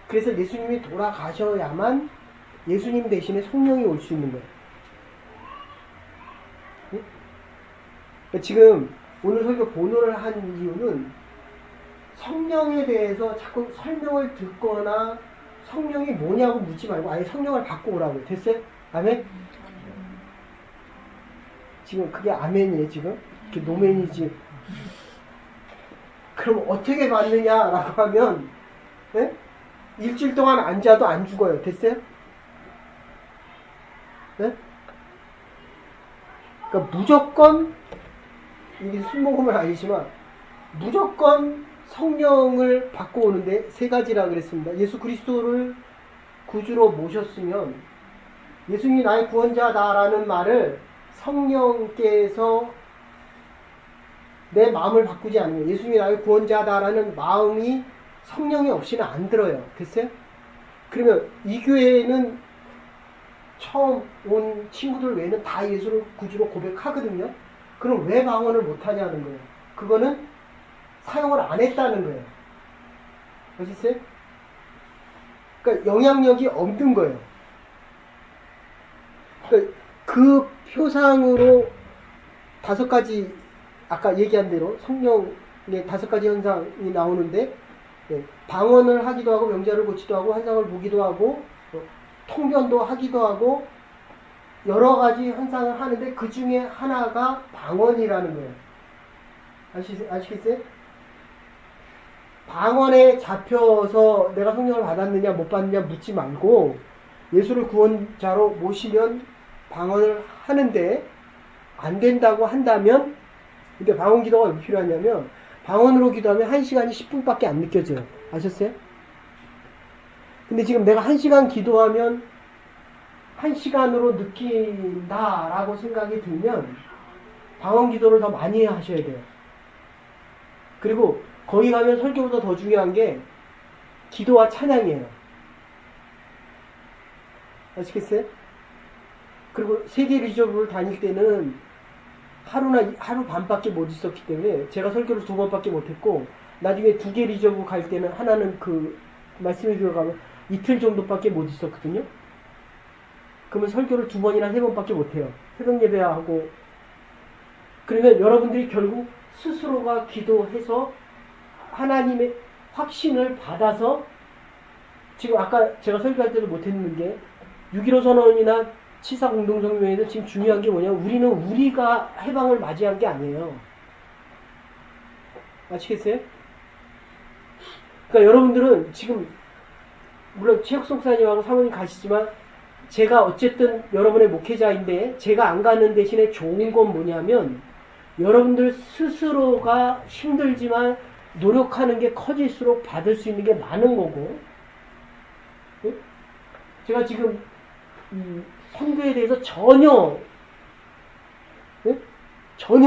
그래서 예수님이 돌아가셔야만 예수님 대신에 성령이 올 수 있는 거예요. 그러니까 지금 오늘 설교 본문을 한 이유는 성령에 대해서 자꾸 설명을 듣거나 성령이 뭐냐고 묻지 말고 아예 성령을 받고 오라고요. 됐어요? 아멘? 지금 그게 아멘이에요, 지금? 그게 노멘이지. 그럼 어떻게 받느냐라고 하면, 네? 일주일 동안 앉아도 안 죽어요. 됐어요? 네? 그러니까 무조건, 이게 술 먹으면 아니지만, 무조건 성령을 받고 오는데 세 가지라 그랬습니다. 예수 그리스도를 구주로 모셨으면, 예수님이 나의 구원자다라는 말을 성령께서 내 마음을 바꾸지 않으면, 예수님이 나의 구원자다라는 마음이 성령이 없이는 안 들어요. 됐어요? 그러면 이 교회에는 처음 온 친구들 외에는 다 예수를 구주로 고백하거든요. 그럼 왜 방언을 못하냐는 거예요. 그거는 사용을 안 했다는 거예요. 아시겠어요? 그러니까 영향력이 없는 거예요. 그러니까 그 표상으로 5가지, 아까 얘기한 대로 성령의 5가지 현상이 나오는데, 방언을 하기도 하고, 명자를 고치기도 하고, 환상을 보기도 하고, 통변도 하기도 하고, 여러 가지 현상을 하는데 그 중에 하나가 방언이라는 거예요. 아시겠어요? 방언에 잡혀서 내가 성령을 받았느냐 못 받느냐 묻지 말고, 예수를 구원자로 모시면 방언을 하는데 안 된다고 한다면, 근데 방언 기도가 왜 필요하냐면, 방언으로 기도하면 1시간이 10분밖에 안 느껴져요. 아셨어요? 근데 지금 내가 1시간 기도하면 1시간으로 느낀다라고 생각이 들면 방언 기도를 더 많이 하셔야 돼요. 그리고 거기 가면 설교보다 더 중요한 게 기도와 찬양이에요. 아시겠어요? 그리고 세계 리저브를 다닐 때는 하루 반밖에 못 있었기 때문에 제가 설교를 2번밖에 못했고 나중에 2개 리저브 갈 때는 하나는 그 말씀해 주어가면 이틀 정도밖에 못 있었거든요. 그러면 설교를 2번이나 3번밖에 못해요. 새벽 예배하고. 그러면 여러분들이 결국 스스로가 기도해서 하나님의 확신을 받아서 지금 아까 제가 설교할 때도 못했는 게 6.15 선언이나 7.4 공동성명에서 지금 중요한 게 뭐냐면 우리는 우리가 해방을 맞이한 게 아니에요. 아시겠어요? 그러니까 여러분들은 지금 물론 최혁성 사님하고 사모님 가시지만 제가 어쨌든 여러분의 목회자인데 제가 안 가는 대신에 좋은 건 뭐냐면 여러분들 스스로가 힘들지만 노력하는 게 커질수록 받을 수 있는 게 많은 거고 제가 지금 선교에 대해서 전혀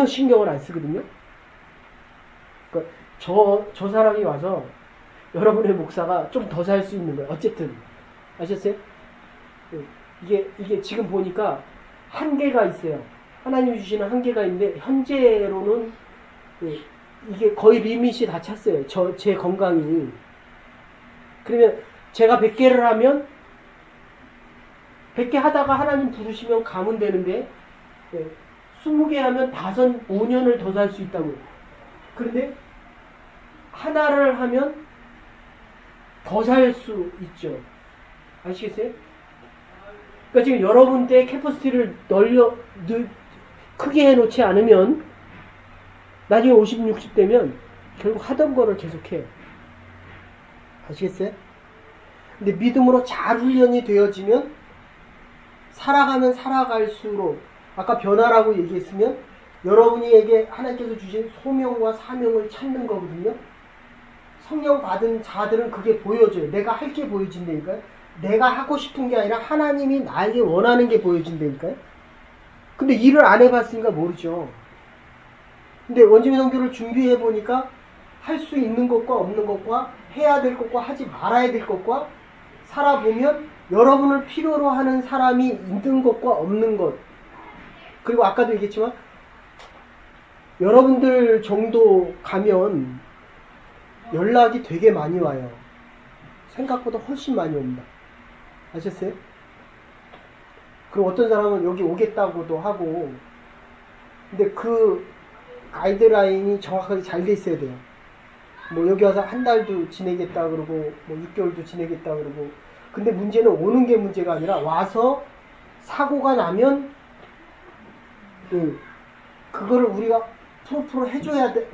신경을 안 쓰거든요. 그러니까 저 사람이 와서 여러분의 목사가 좀 더 살 수 있는 거예요. 어쨌든 아셨어요? 이게 지금 보니까 한계가 있어요. 하나님 주시는 한계가 있는데 현재로는 이게 거의 리밋이 다 찼어요. 제 건강이. 그러면 제가 100개를 하면 100개 하다가 하나님 부르시면 가면 되는데 20개 하면 5년을 더 살 수 있다고요. 그런데 하나를 하면 더 살 수 있죠. 아시겠어요? 그러니까 지금 여러분 때 캐퍼시티를 크게 해놓지 않으면 나중에 50, 60 되면 결국 하던 거를 계속해요. 아시겠어요? 근데 믿음으로 잘 훈련이 되어지면 살아가면 살아갈수록 아까 변화라고 얘기했으면 여러분에게 하나님께서 주신 소명과 사명을 찾는 거거든요. 성령 받은 자들은 그게 보여져요. 내가 할 게 보여진다니까요. 내가 하고 싶은 게 아니라 하나님이 나에게 원하는 게 보여진다니까요. 근데 일을 안 해봤으니까 모르죠. 근데 원주민 선교를 준비해 보니까 할 수 있는 것과 없는 것과 해야 될 것과 하지 말아야 될 것과 살아보면 여러분을 필요로 하는 사람이 있는 것과 없는 것 그리고 아까도 얘기했지만 여러분들 정도 가면 연락이 되게 많이 와요. 생각보다 훨씬 많이 옵니다. 아셨어요? 그리고 어떤 사람은 여기 오겠다고도 하고 근데 그 가이드라인이 정확하게 잘 돼 있어야 돼요. 뭐 여기 와서 한 달도 지내겠다 그러고 뭐 6개월도 지내겠다 그러고 근데 문제는 오는 게 문제가 아니라 와서 사고가 나면 그거를 우리가 프로프로 해줘야 돼.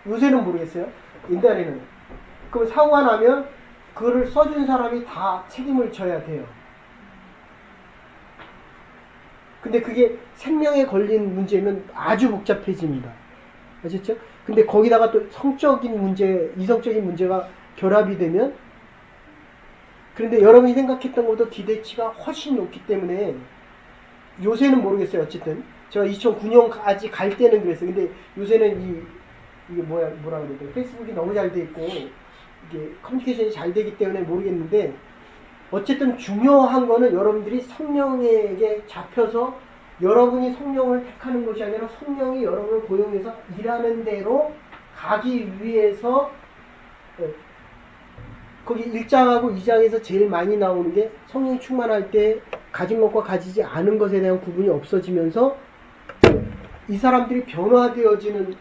요새는 모르겠어요. 옛날에는. 그럼 사고가 나면 그거를 써준 사람이 다 책임을 져야 돼요. 근데 그게 생명에 걸린 문제면 아주 복잡해집니다. 아셨죠? 근데 거기다가 또 성적인 문제, 이성적인 문제가 결합이 되면 그런데 여러분이 생각했던 것보다 기대치가 훨씬 높기 때문에 요새는 모르겠어요. 어쨌든 제가 2009년까지 갈 때는 그랬어요. 근데 요새는 이게 뭐라 그래야 돼? 페이스북이 너무 잘 돼 있고 이게 커뮤니케이션이 잘 되기 때문에 모르겠는데 어쨌든 중요한 거는 여러분들이 성령에게 잡혀서 여러분이 성령을 택하는 것이 아니라 성령이 여러분을 고용해서 일하는 대로 가기 위해서 거기 1장하고 2장에서 제일 많이 나오는 게 성령이 충만할 때 가진 것과 가지지 않은 것에 대한 구분이 없어지면서 이 사람들이 변화되어지는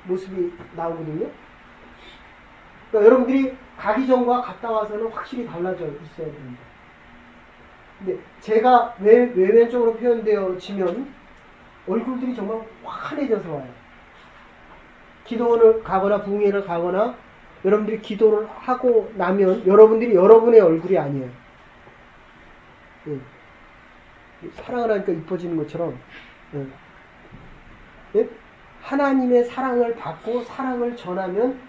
모습이 나오거든요. 그러니까 여러분들이 가기 전과 갔다 와서는 확실히 달라져 있어야 됩니다. 근데 제가 외면적으로 표현되어지면 얼굴들이 정말 환해져서 와요. 기도원을 가거나 부흥회를 가거나 여러분들이 기도를 하고 나면 여러분들이 여러분의 얼굴이 아니에요. 사랑을 하니까 이뻐지는 것처럼 예? 하나님의 사랑을 받고 사랑을 전하면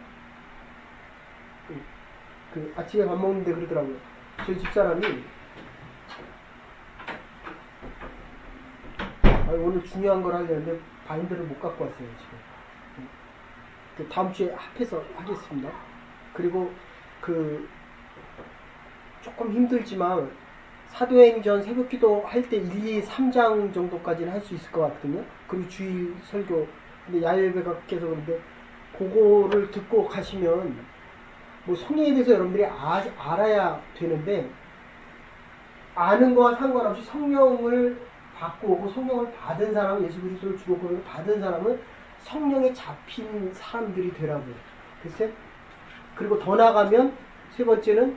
그 아침에 밥 먹는데 그러더라고요. 저희 집사람이 오늘 중요한 걸 하려는데 바인더를 못 갖고 왔어요 지금. 그 다음 주에 합해서 하겠습니다. 그리고 그 조금 힘들지만 사도행전 새벽기도 할 때 1, 2, 3장 정도까지는 할 수 있을 것 같거든요. 그리고 주일 설교. 근데 야외배가께서 그런데 그거를 듣고 가시면 뭐 성령에 대해서 여러분들이 알아야 되는데 아는 거와 상관없이 성령을 받고 오고 성령을 받은 사람은 예수 그리스도를 주고 그걸 받은 사람은 성령에 잡힌 사람들이 되라고요. 글쎄 그리고 더 나가면 세 번째는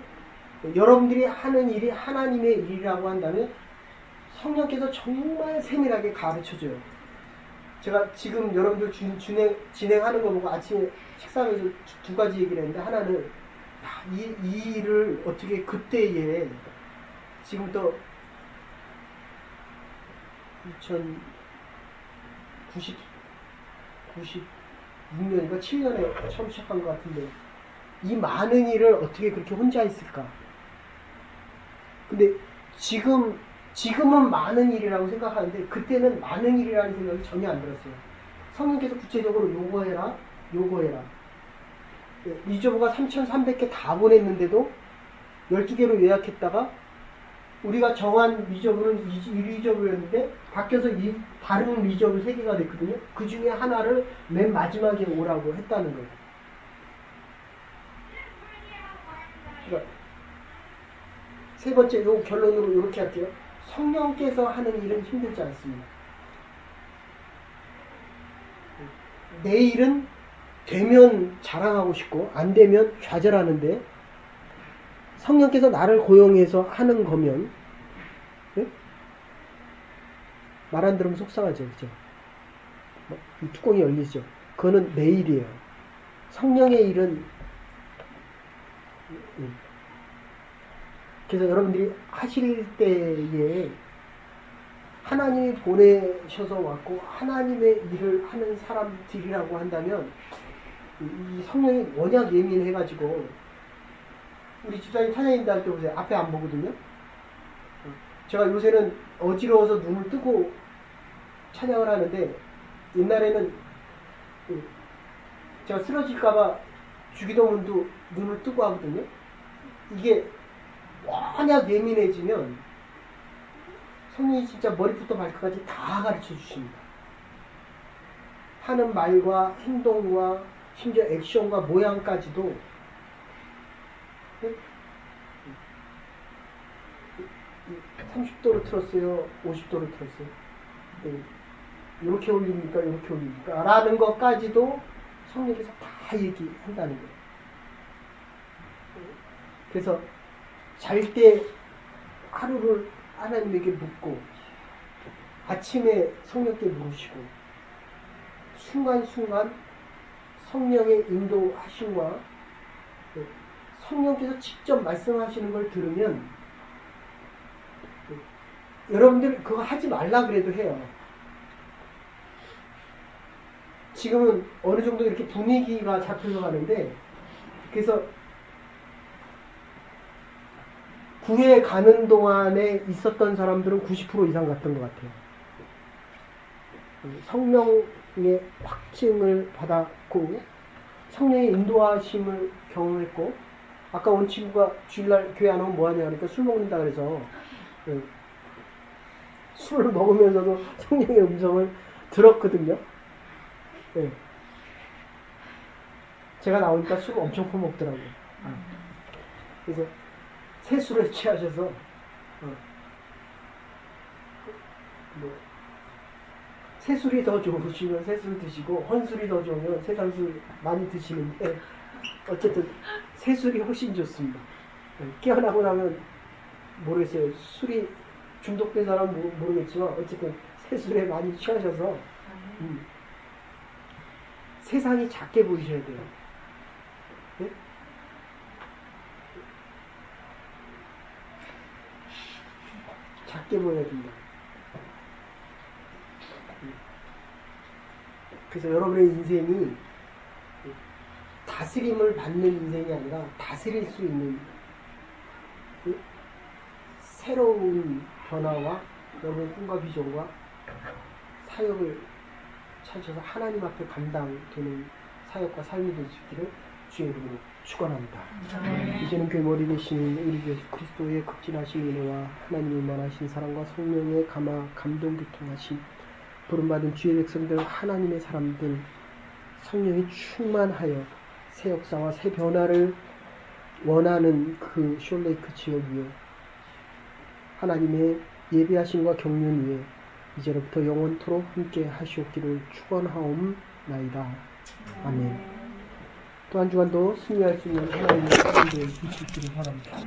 여러분들이 하는 일이 하나님의 일이라고 한다면 성령께서 정말 세밀하게 가르쳐줘요. 제가 지금 여러분들 진행하는 거 보고 아침에 식사하면서 두 가지 얘기를 했는데 하나는 이 일을 어떻게 그때에 지금부터 96년인가 7년에 처음 시작한 것 같은데 이 많은 일을 어떻게 그렇게 혼자 했을까? 근데 지금은 많은 일이라고 생각하는데 그때는 많은 일이라는 생각이 전혀 안 들었어요. 성령께서 구체적으로 요거 해라. 리저브가 3,300개 다 보냈는데도 12개로 예약했다가 우리가 정한 리저브는 이 리저브였는데 바뀌어서 이 다른 리저브 3개가 됐거든요. 그 중에 하나를 맨 마지막에 오라고 했다는 거예요. 그러니까 세 번째 요 결론으로 이렇게 할게요. 성령께서 하는 일은 힘들지 않습니다. 내 일은 되면 자랑하고 싶고 안 되면 좌절하는데 성령께서 나를 고용해서 하는 거면 네? 말 안 들으면 속상하죠. 그죠? 이 뚜껑이 열리죠. 그거는 내 일이에요. 성령의 일은 그래서 여러분들이 하실 때에 하나님이 보내셔서 왔고 하나님의 일을 하는 사람들이라고 한다면 이 성령이 워낙 예민해가지고 우리 집사님 찬양인도 할 때 보세요. 앞에 안 보거든요. 제가 요새는 어지러워서 눈을 뜨고 찬양을 하는데 옛날에는 제가 쓰러질까봐 주기도문도 눈을 뜨고 하거든요. 이게 워낙 예민해지면 성령이 진짜 머리부터 발끝까지 다 가르쳐 주십니다. 하는 말과 행동과 심지어 액션과 모양까지도 30도로 틀었어요? 50도로 틀었어요? 이렇게 올립니까? 이렇게 올립니까? 라는 것까지도 성령께서 다 얘기한다는 거예요. 그래서 잘 때 하루를 하나님에게 묻고 아침에 성령께 물으시고 순간순간 성령의 인도하심과 성령께서 직접 말씀하시는 걸 들으면 여러분들 그거 하지 말라 그래도 해요. 지금은 어느 정도 이렇게 분위기가 잡혀서 가는데 그래서 구에 가는 동안에 있었던 사람들은 90% 이상 갔던 것 같아요. 성령의 확증을 받았고 성령의 인도하심을 경험했고 아까 온 친구가 주일날 교회 안 오면 뭐하냐 그러니까 술 먹는다 그래서 술을 먹으면서도 성령의 음성을 들었거든요. 제가 나오니까 술을 엄청 퍼먹더라고요. 그래서 새술에 취하셔서 새술이 더 좋으시면 새술 드시고 혼술이 더 좋으면 세상술 많이 드시는데 어쨌든 새술이 훨씬 좋습니다. 깨어나고 나면 모르겠어요. 술이 중독된 사람은 모르겠지만 어쨌든 새술에 많이 취하셔서 세상이 작게 보이셔야 돼요. 네? 작게 보여야 된다. 그래서 여러분의 인생이 다스림을 받는 인생이 아니라 다스릴 수 있는 그 새로운 변화와 여러분의 꿈과 비전과 사역을 찾아서 하나님 앞에 감당되는 사역과 삶이 될 수 있기를 주의 이름으로 축원합니다. 이제는 교회 머리 되신 우리 주 예수 그리스도의 극진하신 은혜와 하나님의 만하신 사랑과 성령의 감동 교통하신 부름받은 주의 백성들 하나님의 사람들 성령이 충만하여 새 역사와 새 변화를 원하는 그 숄레이크 지역 위에 하나님의 예배하심과 경륜 위에 이제로부터 영원토록 함께 하시옵기를 축원하옵나이다. 아멘. 또 한 주간도 승리할 수 있는 하나님의 사람들 되시기를 바랍니다.